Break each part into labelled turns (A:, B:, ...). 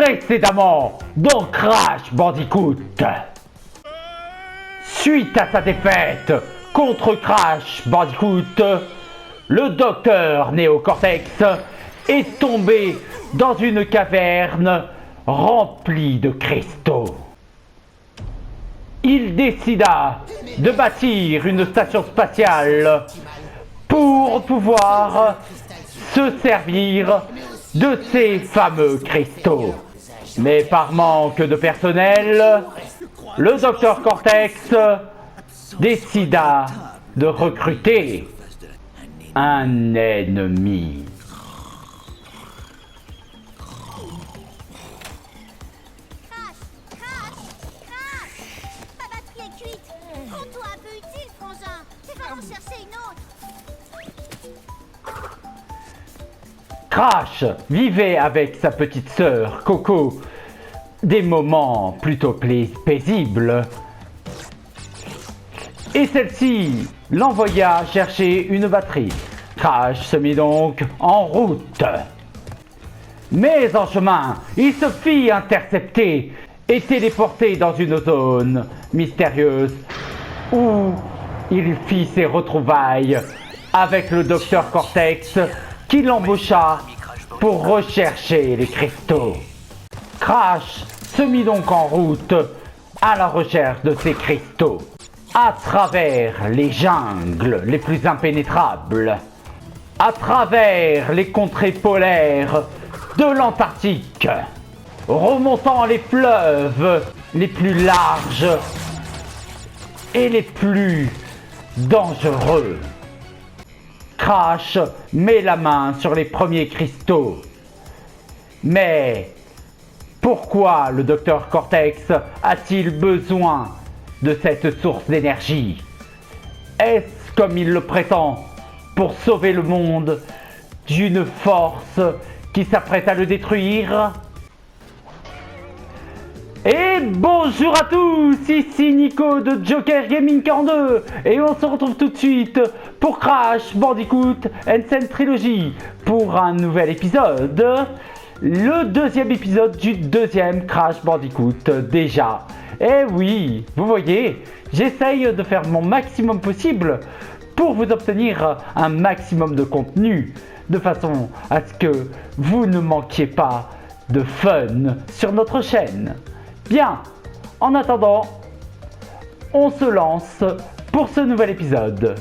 A: Précédemment dans Crash Bandicoot. Suite à sa défaite contre Crash Bandicoot, le docteur Néocortex est tombé dans une caverne remplie de cristaux. Il décida de bâtir une station spatiale pour pouvoir se servir de ces fameux cristaux. Mais par manque de personnel, le Dr Cortex décida de recruter un ennemi.
B: Ma batterie est cuite. Rends-toi un peu utile, frangin. Tu vas en chercher une autre.
A: Crash vivait avec sa petite sœur Coco des moments plutôt paisibles. Et celle-ci l'envoya chercher une batterie. Crash se mit donc en route. Mais en chemin, il se fit intercepter et téléporté dans une zone mystérieuse où il fit ses retrouvailles avec le Dr Cortex qui l'embaucha pour rechercher les cristaux. Crash se mit donc en route à la recherche de ces cristaux, à travers les jungles les plus impénétrables, à travers les contrées polaires de l'Antarctique, remontant les fleuves les plus larges et les plus dangereux. Crash met la main sur les premiers cristaux. Mais pourquoi le Dr Cortex a-t-il besoin de cette source d'énergie? Est-ce, comme il le prétend, pour sauver le monde d'une force qui s'apprête à le détruire? Et bonjour à tous, ici Nico de Joker Gaming 42 et on se retrouve tout de suite pour Crash Bandicoot N. Trilogy pour un nouvel épisode, le deuxième épisode du deuxième Crash Bandicoot déjà. Et oui, vous voyez, j'essaye de faire mon maximum possible pour vous obtenir un maximum de contenu de façon à ce que vous ne manquiez pas de fun sur notre chaîne. Bien, en attendant, on se lance pour ce nouvel épisode.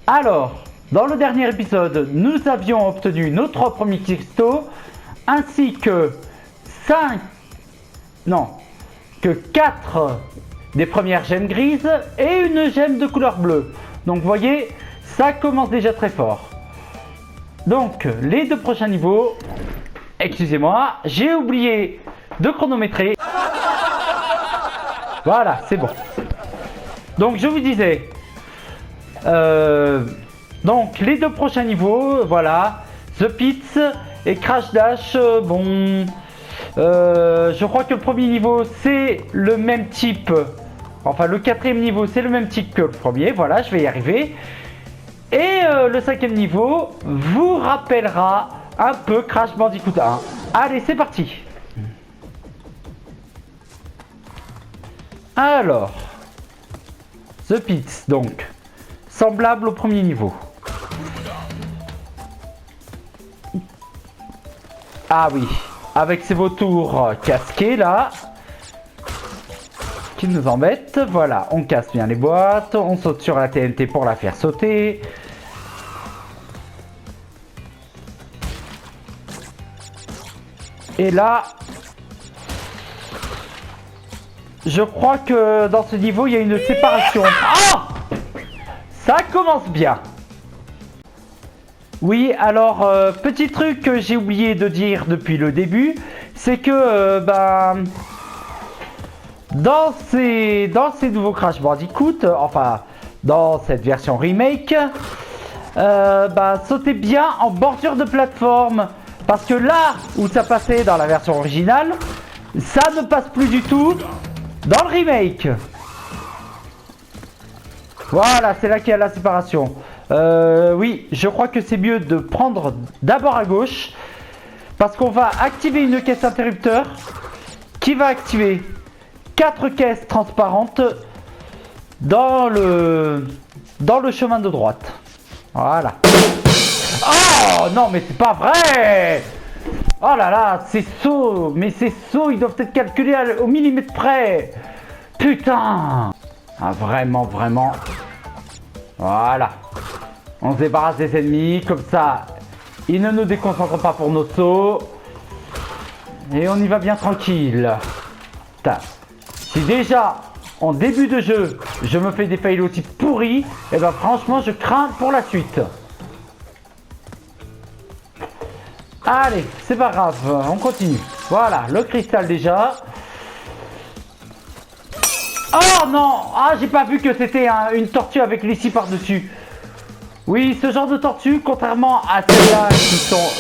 A: Alors, dans le dernier épisode, nous avions obtenu nos 3 premiers cristaux, ainsi que 4 des premières gemmes grises et une gemme de couleur bleue. Donc vous voyez, ça commence déjà très fort. Donc les 2 prochains niveaux, excusez-moi, j'ai oublié de chronométrer. Voilà, c'est bon. Donc je vous disais, donc les 2 prochains niveaux, voilà, The Pits et Crash Dash, bon... je crois que le premier niveau c'est le même type, enfin le 4e niveau c'est le même type que le premier, voilà, je vais y arriver. Et le 5e niveau vous rappellera un peu Crash Bandicoot 1. Allez, c'est parti. Alors, The Pits, donc, semblable au premier niveau. Ah oui. Avec ces vautours casqués là, qui nous embêtent. Voilà, on casse bien les boîtes, on saute sur la TNT pour la faire sauter. Et là, je crois que dans ce niveau, il y a une séparation. Ah! Ça commence bien. Oui, alors, petit truc que j'ai oublié de dire depuis le début, c'est que, dans ces nouveaux Crash Bandicoot, enfin, dans cette version remake, sautez bien en bordure de plateforme, parce que là où ça passait dans la version originale, ça ne passe plus du tout dans le remake. Voilà, c'est là qu'il y a la séparation. Oui, je crois que c'est mieux de prendre d'abord à gauche. Parce qu'on va activer une caisse interrupteur qui va activer 4 caisses transparentes dans le chemin de droite. Voilà. Oh non, mais c'est pas vrai! Oh là là, ces sauts, mais ces sauts, ils doivent être calculés au millimètre près. Putain! Ah, vraiment, vraiment. Voilà. On se débarrasse des ennemis, comme ça, ils ne nous déconcentrent pas pour nos sauts. Et on y va bien tranquille. Putain. Si déjà, en début de jeu, je me fais des fails aussi pourris, et ben franchement, je crains pour la suite. Allez, c'est pas grave, on continue. Voilà, le cristal déjà. Oh non! Ah, j'ai pas vu que c'était une tortue avec les scies par-dessus. Oui, ce genre de tortue, contrairement à celles-là qui sont...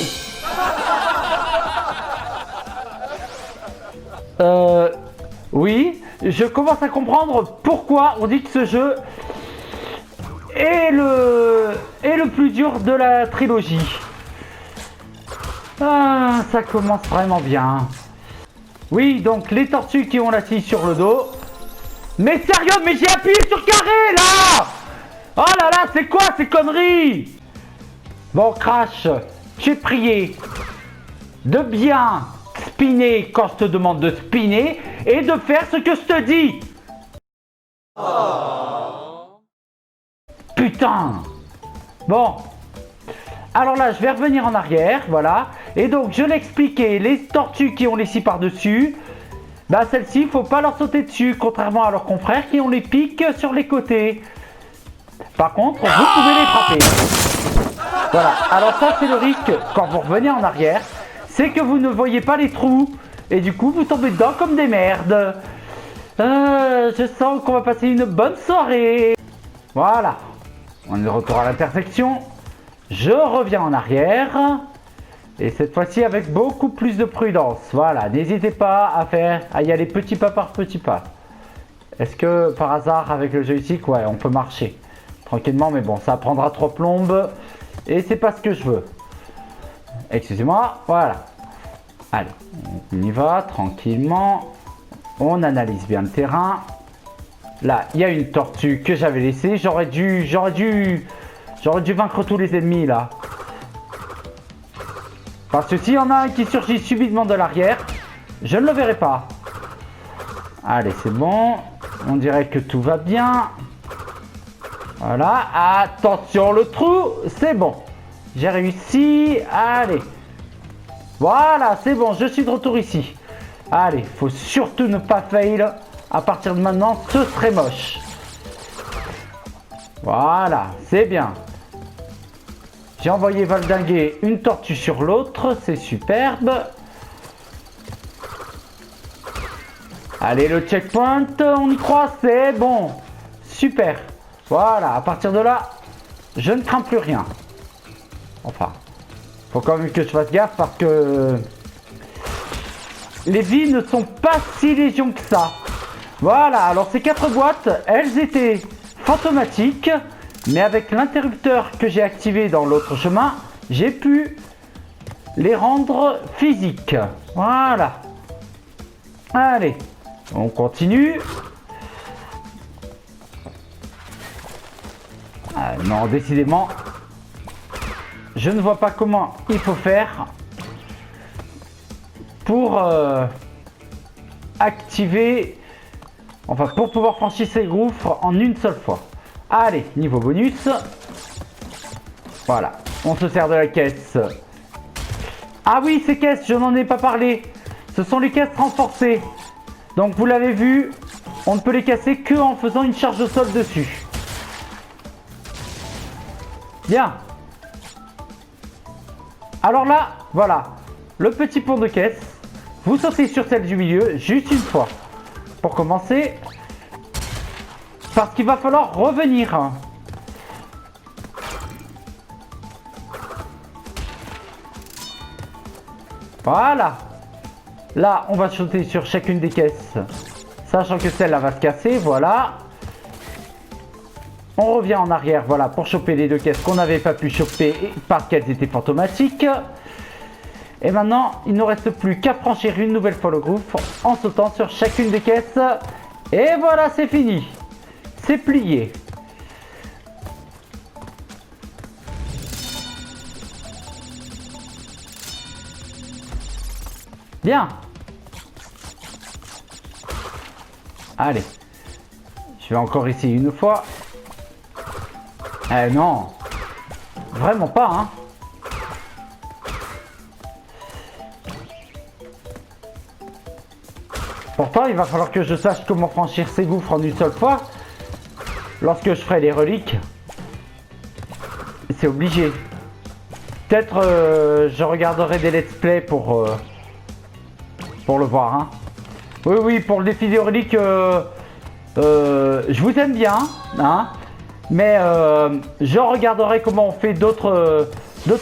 A: Oui, je commence à comprendre pourquoi on dit que ce jeu est le plus dur de la trilogie. Ah, ça commence vraiment bien. Oui, donc les tortues qui ont la scie sur le dos. Mais sérieux, mais j'ai appuyé sur carré là! Oh là là, c'est quoi ces conneries? Bon, Crash, j'ai prié de bien spinner quand je te demande de spinner et de faire ce que je te dis. Oh. Putain. Bon. Alors là, je vais revenir en arrière, voilà. Et donc, je l'ai expliqué, les tortues qui ont les scies par-dessus, bah celles-ci, il ne faut pas leur sauter dessus, contrairement à leurs confrères qui ont les pics sur les côtés. Par contre, vous pouvez les frapper. Voilà, alors ça c'est le risque quand vous revenez en arrière, c'est que vous ne voyez pas les trous. Et du coup, vous tombez dedans comme des merdes. Je sens qu'on va passer une bonne soirée. Voilà, on est de retour à l'intersection. Je reviens en arrière. Et cette fois-ci avec beaucoup plus de prudence. Voilà, n'hésitez pas à y aller petit pas par petit pas. Est-ce que par hasard avec le joystick, ouais, on peut marcher tranquillement, mais bon, ça prendra 3 plombes. Et c'est pas ce que je veux. Excusez-moi, voilà. Allez, on y va tranquillement. On analyse bien le terrain. Là, il y a une tortue que j'avais laissée. J'aurais dû vaincre tous les ennemis là. Parce que s'il y en a un qui surgit subitement de l'arrière, je ne le verrai pas. Allez, c'est bon. On dirait que tout va bien. Voilà. Attention, le trou. C'est bon. J'ai réussi. Allez. Voilà, c'est bon. Je suis de retour ici. Allez, faut surtout ne pas fail. À partir de maintenant, ce serait moche. Voilà, c'est bien. J'ai envoyé valdinguer une tortue sur l'autre, c'est superbe. Allez, le checkpoint, on y croit, c'est bon. Super. Voilà, à partir de là, je ne crains plus rien. Enfin, faut quand même que je fasse gaffe parce que les vies ne sont pas si légion que ça. Voilà, alors ces 4 boîtes, elles étaient fantomatiques. Mais avec l'interrupteur que j'ai activé dans l'autre chemin, j'ai pu les rendre physiques. Voilà. Allez, on continue. Ah, non, décidément, je ne vois pas comment il faut faire pour activer, enfin pour pouvoir franchir ces gouffres en une seule fois. Allez, niveau bonus. Voilà, on se sert de la caisse. Ah oui, ces caisses, je n'en ai pas parlé. Ce sont les caisses renforcées. Donc vous l'avez vu, on ne peut les casser que en faisant une charge au sol dessus. Bien. Alors là, voilà, le petit pont de caisse. Vous sautez sur celle du milieu juste une fois. Pour commencer... Parce qu'il va falloir revenir. Voilà. Là, on va sauter sur chacune des caisses. Sachant que celle-là va se casser, voilà. On revient en arrière, voilà, pour choper les 2 caisses qu'on n'avait pas pu choper parce qu'elles étaient fantomatiques. Et maintenant, il ne nous reste plus qu'à franchir une nouvelle fois le gouffre en sautant sur chacune des caisses. Et voilà, c'est fini. C'est plié. Bien. Allez. Je vais encore essayer une fois. Eh non. Vraiment pas, hein. Pourtant, il va falloir que je sache comment franchir ces gouffres en une seule fois. Lorsque je ferai les reliques. C'est obligé. Peut-être je regarderai des let's play pour le voir, hein. Oui, oui, pour le défi des reliques, je vous aime bien, hein. Mais je regarderai comment on fait d'autres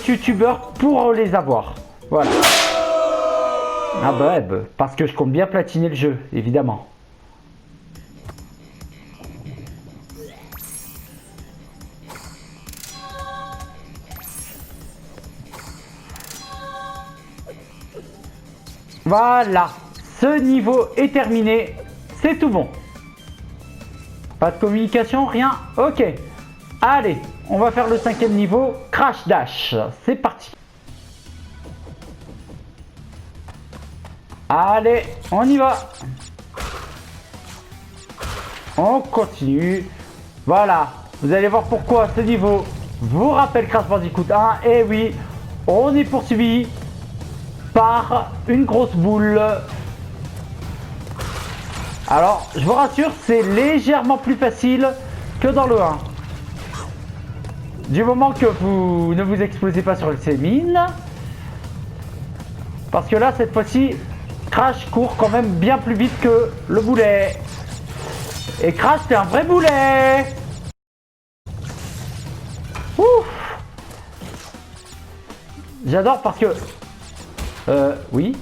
A: youtubeurs pour les avoir. Voilà. Ah bah, parce que je compte bien platiner le jeu, évidemment. Voilà, ce niveau est terminé, c'est tout bon. Pas de communication, rien, ok. Allez, on va faire le 5e niveau, Crash Dash, c'est parti. Allez, on y va. On continue. Voilà, vous allez voir pourquoi ce niveau vous rappelle Crash Bandicoot 1. Et oui, on est poursuivi par une grosse boule. Alors, je vous rassure, c'est légèrement plus facile que dans le 1. Du moment que vous ne vous explosez pas sur ces mines. Parce que là, cette fois-ci, Crash court quand même bien plus vite que le boulet. Et Crash, c'est un vrai boulet. Ouf. J'adore parce que... oui.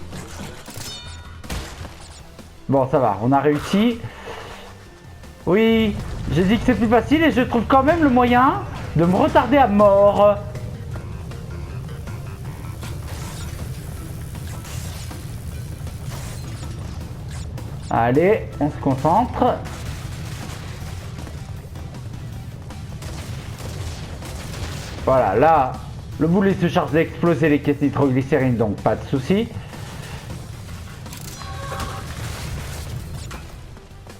A: Bon, ça va, on a réussi. Oui, j'ai dit que c'est plus facile et je trouve quand même le moyen de me retarder à mort. Allez, on se concentre. Voilà, là, le boulet se charge d'exploser les caisses nitroglycérine, donc pas de souci.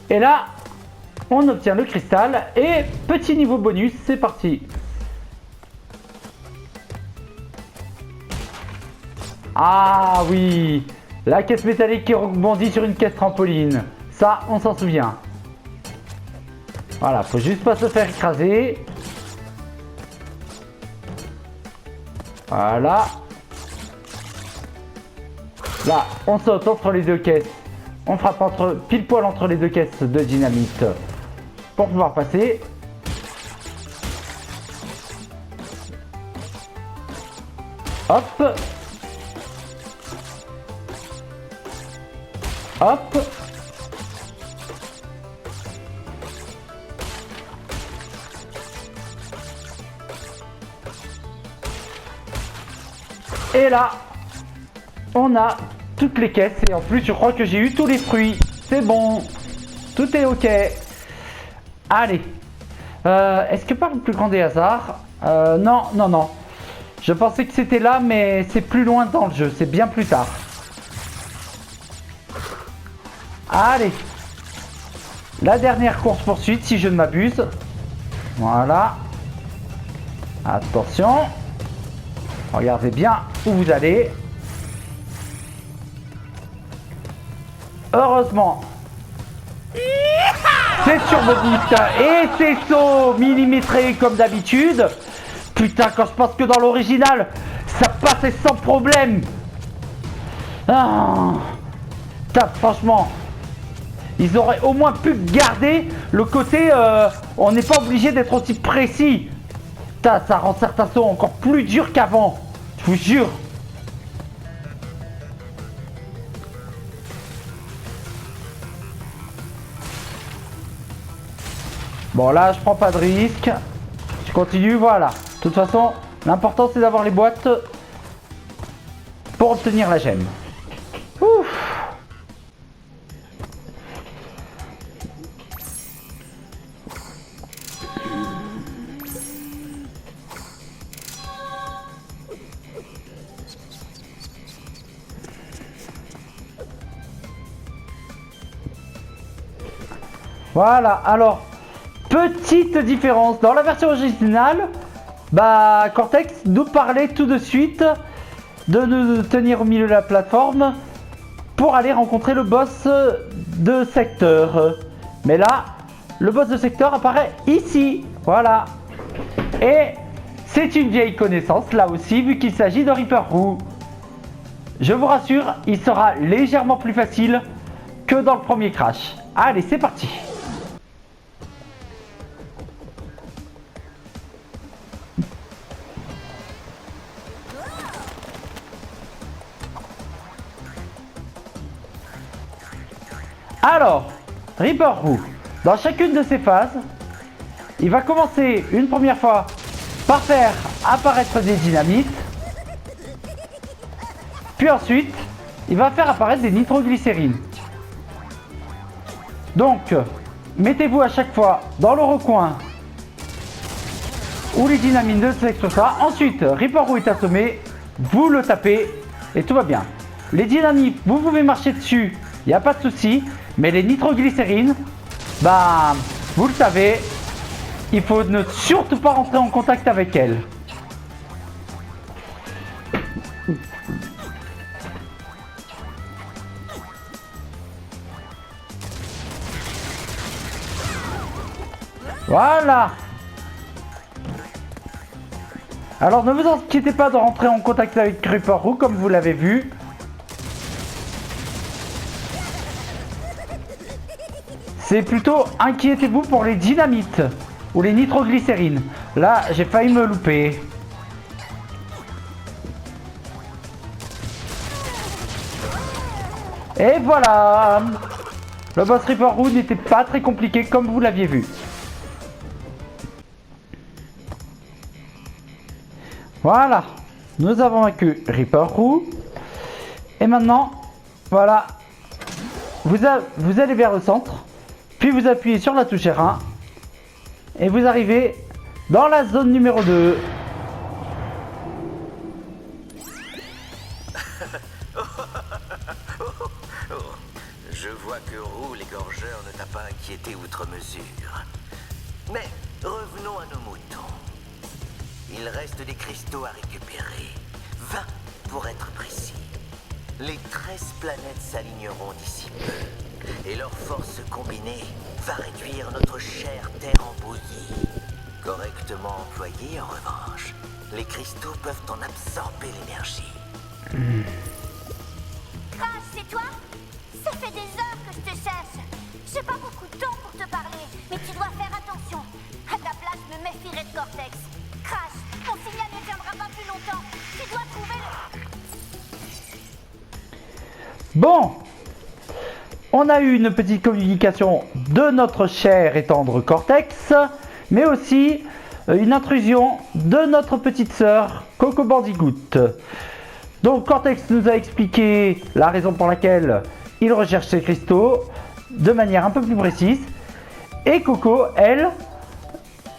A: Et là, on obtient le cristal et petit niveau bonus, c'est parti. Ah oui, la caisse métallique qui rebondit sur une caisse trampoline. Ça, on s'en souvient. Voilà, faut juste pas se faire écraser. Voilà. Là, on saute entre les 2 caisses. On frappe pile poil entre les 2 caisses de dynamite pour pouvoir passer. Hop. Hop. Et là, on a toutes les caisses et en plus je crois que j'ai eu tous les fruits. C'est bon. Tout est ok. Allez. Est-ce que par le plus grand des hasards non, non, non. Je pensais que c'était là mais c'est plus loin dans le jeu. C'est bien plus tard. Allez. La dernière course poursuite si je ne m'abuse. Voilà. Attention. Regardez bien où vous allez. Heureusement, c'est sur Boost et c'est saut millimétré comme d'habitude. Putain, quand je pense que dans l'original, ça passait sans problème. Ah, franchement, ils auraient au moins pu garder le côté on n'est pas obligé d'être aussi précis. Ça rend certains sauts encore plus durs qu'avant. Je vous jure. Bon là je prends pas de risque. Je continue, voilà. De toute façon, l'important c'est d'avoir les boîtes pour obtenir la gemme. Ouf. Voilà, alors, petite différence. Dans la version originale, bah, Cortex nous parlait tout de suite de nous tenir au milieu de la plateforme pour aller rencontrer le boss de secteur. Mais là, le boss de secteur apparaît ici. Voilà. Et c'est une vieille connaissance, là aussi, vu qu'il s'agit de Reaper Roux. Je vous rassure, il sera légèrement plus facile que dans le premier Crash. Allez, c'est parti. Alors, Reaper Roux, dans chacune de ces phases, il va commencer une première fois par faire apparaître des dynamites, puis ensuite, il va faire apparaître des nitroglycérines. Donc, mettez-vous à chaque fois dans le recoin où les dynamites ne s'explosent pas. Ensuite, Reaper Roux est assommé, vous le tapez et tout va bien. Les dynamites, vous pouvez marcher dessus, il n'y a pas de souci. Mais les nitroglycérines, bah, vous le savez, il faut ne surtout pas rentrer en contact avec elles. Voilà. Alors ne vous inquiétez pas de rentrer en contact avec Reaper Roux comme vous l'avez vu. C'est plutôt inquiétez-vous pour les dynamites ou les nitroglycérines. Là, j'ai failli me louper. Et voilà. Le boss Reaper Roux n'était pas très compliqué comme vous l'aviez vu. Voilà. Nous avons vaincu Reaper Roux. Et maintenant, voilà. Vous allez vers le centre. Puis vous appuyez sur la touche R1 et vous arrivez dans la zone numéro 2.
C: Je vois que Roux l'égorgeur ne t'a pas inquiété outre mesure. Mais revenons à nos moutons. Il reste des cristaux à récupérer. 20 pour être précis. Les 13 planètes s'aligneront d'ici peu. Et leur force combinée va réduire notre chère terre en bouillie. Correctement employés, en revanche, les cristaux peuvent en absorber l'énergie.
B: Crash, c'est toi? Ça fait des heures que je te cherche. J'ai pas beaucoup de temps pour te parler, mais tu dois faire attention. À ta place, je me méfierai de Cortex. Crash, mon signal ne tiendra pas plus longtemps. Tu dois trouver le...
A: Bon. On a eu une petite communication de notre cher et tendre Cortex, mais aussi une intrusion de notre petite sœur Coco Bandicoot. Donc Cortex nous a expliqué la raison pour laquelle il recherche ces cristaux de manière un peu plus précise. Et Coco, elle,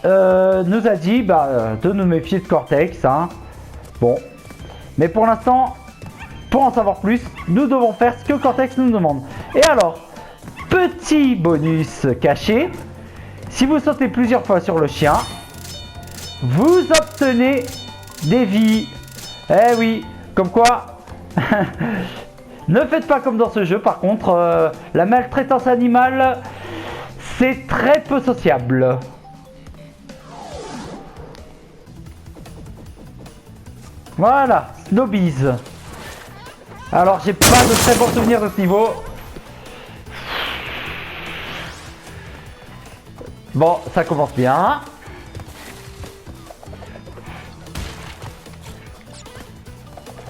A: nous a dit de nous méfier de Cortex. Hein. Bon, mais pour l'instant... Pour en savoir plus, nous devons faire ce que Cortex nous demande. Et alors, petit bonus caché, si vous sautez plusieurs fois sur le chien, vous obtenez des vies. Eh oui, comme quoi, ne faites pas comme dans ce jeu. Par contre, la maltraitance animale, c'est très peu sociable. Voilà, Snobies. Alors j'ai pas de très bons souvenirs de ce niveau. Bon, ça commence bien.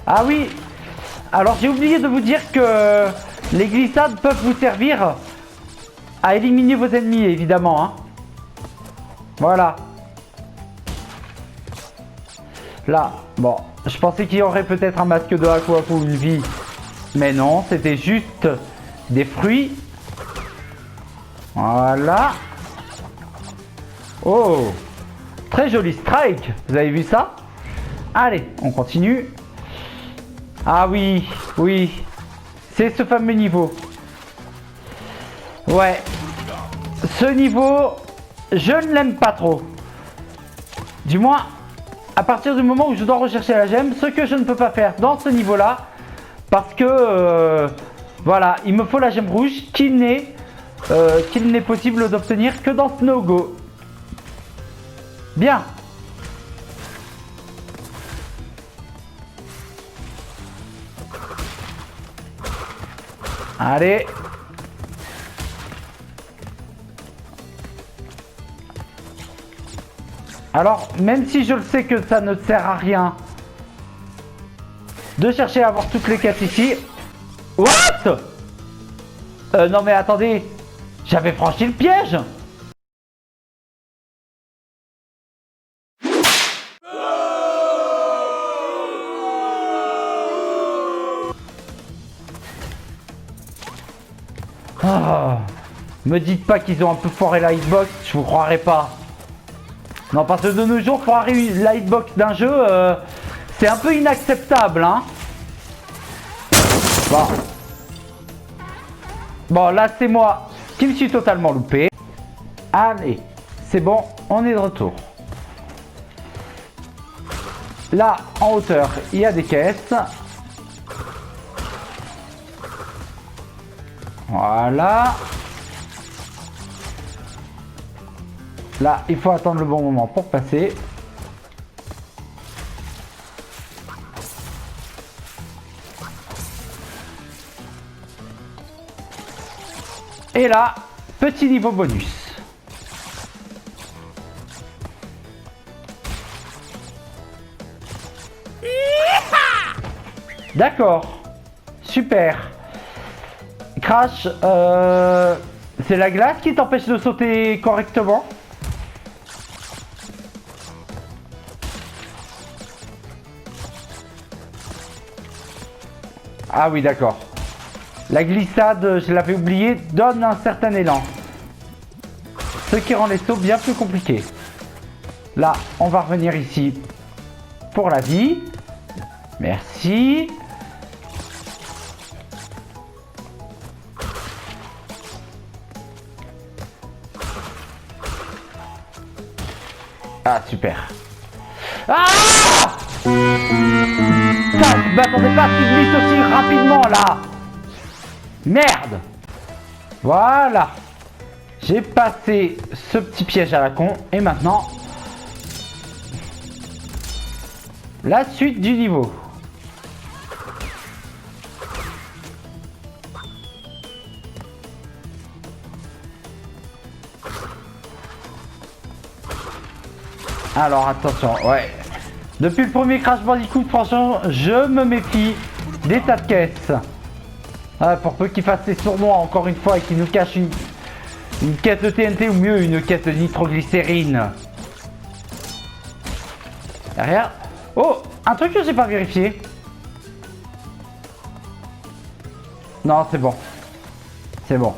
A: Ah oui. Alors j'ai oublié de vous dire que les glissades peuvent vous servir à éliminer vos ennemis évidemment. Hein. Voilà. Là, bon, je pensais qu'il y aurait peut-être un masque de Aqua ou une vie. Mais non, c'était juste des fruits. Voilà. Oh, très joli strike. Vous avez vu ça? Allez, on continue. Ah oui, oui. C'est ce fameux niveau. Ouais. Ce niveau, je ne l'aime pas trop. Du moins, à partir du moment où je dois rechercher la gemme, ce que je ne peux pas faire dans ce niveau-là, parce que, voilà, il me faut la gemme rouge qu'il n'est possible d'obtenir que dans Snow Go. Bien. Allez. Alors, même si je le sais que ça ne sert à rien de chercher à avoir toutes les quêtes ici. What? Non mais attendez, j'avais franchi le piège. Ah, me dites pas qu'ils ont un peu foiré la hitbox, je vous croirais pas. Non, parce que de nos jours, foirer la hitbox d'un jeu, c'est un peu inacceptable, hein. Bon. Bon, là, c'est moi qui me suis totalement loupé. Allez, c'est bon, on est de retour. Là, en hauteur, il y a des caisses. Voilà. Là, il faut attendre le bon moment pour passer. Et là, petit niveau bonus. D'accord. Super. Crash, c'est la glace qui t'empêche de sauter correctement? Ah oui, d'accord. La glissade, je l'avais oublié, donne un certain élan. Ce qui rend les sauts bien plus compliqués. Là, on va revenir ici pour la vie. Merci. Ah, super. Ah! Ça, je m'attendais pas à ce qu'il glisse aussi rapidement, là. Merde. Voilà. J'ai passé ce petit piège à la con. Et maintenant, la suite du niveau. Alors attention, ouais. Depuis le premier Crash Bandicoot, franchement, je me méfie des tas de caisses. Ouais, pour peu qu'il fasse ses sournois encore une fois et qu'il nous cache une caisse de TNT ou mieux une caisse de nitroglycérine. Derrière. Oh, un truc que j'ai pas vérifié. Non, c'est bon. C'est bon.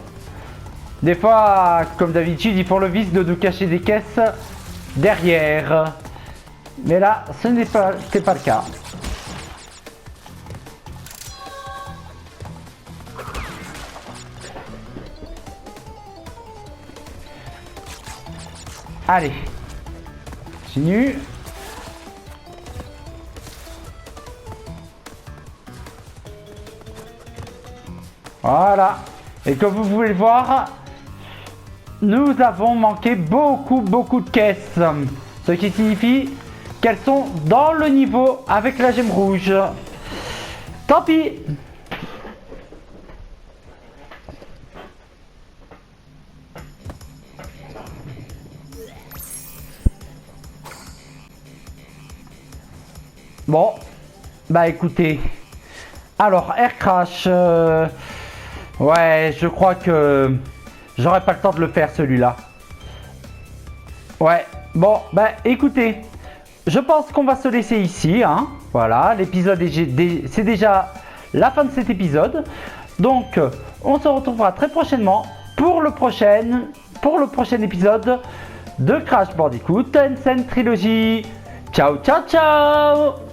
A: Des fois, comme d'habitude, ils font le vice de nous cacher des caisses derrière. Mais là, c'est pas le cas. Allez. Continue. Voilà. Et comme vous pouvez le voir, nous avons manqué beaucoup de caisses. Ce qui signifie qu'elles sont dans le niveau avec la gemme rouge. Tant pis. Bon, bah écoutez. Alors, Air Crash, ouais, je crois que j'aurai pas le temps de le faire celui-là. Ouais, bon, bah écoutez, je pense qu'on va se laisser ici, hein. Voilà, l'épisode c'est déjà la fin de cet épisode. Donc, on se retrouvera très prochainement pour le prochain épisode de Crash Bandicoot N. Sane Trilogy. Ciao, ciao, ciao!